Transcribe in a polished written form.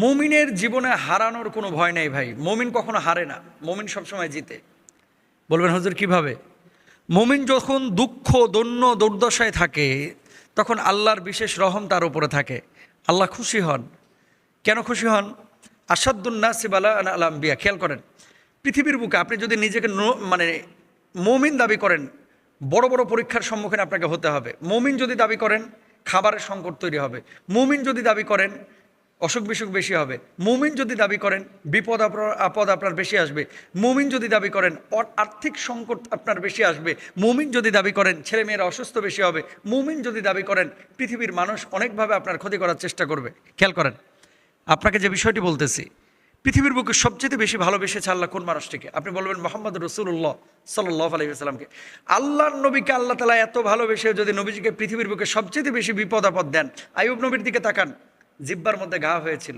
মুমিনের জীবনে হারানোর কোনো ভয় নেই ভাই। মুমিন কখনো হারে না, মুমিন সবসময় জিতে। বলবেন হুজুর কিভাবে? মুমিন যখন দুঃখ দৈন্য দুর্দশায় থাকে তখন আল্লাহর বিশেষ রহম তার উপরে থাকে, আল্লাহ খুশি হন। কেন খুশি হন? আসাদুন্নাসি বালা আল আম্বিয়া। খেয়াল করেন, পৃথিবীর বুকে আপনি যদি নিজেকে মানে মুমিন দাবি করেন, বড় বড় পরীক্ষার সম্মুখীন আপনাকে হতে হবে। মুমিন যদি দাবি করেন, খাবারের সংকট তৈরি হবে। মুমিন যদি দাবি করেন, অসুখ বিসুখ বেশি হবে। মুমিন যদি দাবি করেন, বিপদ আপদ আপনার বেশি আসবে। মুমিন যদি দাবি করেন, আর্থিক সংকট আপনার বেশি আসবে। মুমিন যদি দাবি করেন, ছেলেমেয়েরা অসুস্থ বেশি হবে। মুমিন যদি দাবি করেন, পৃথিবীর মানুষ অনেকভাবে আপনার ক্ষতি করার চেষ্টা করবে। খেয়াল করেন, আপনাকে যে বিষয়টি বলতেছি, পৃথিবীর বুকে সবচেয়ে বেশি ভালোবেসেছে আল্লাহ কোন মানুষটিকে? আপনি বলবেন মোহাম্মদ রসুল্লাহ সাল্লাল্লাহু আলাইহি ওয়াসাল্লামকে। আল্লাহর নবীকে আল্লাহ তাআলা এত ভালোবেসে যদি নবীজিকে পৃথিবীর বুকে সবচেয়ে বেশি বিপদ আপদ দেন, আইয়ুব নবীর দিকে তাকান, জিব্বার মধ্যে ঘা হয়েছিল,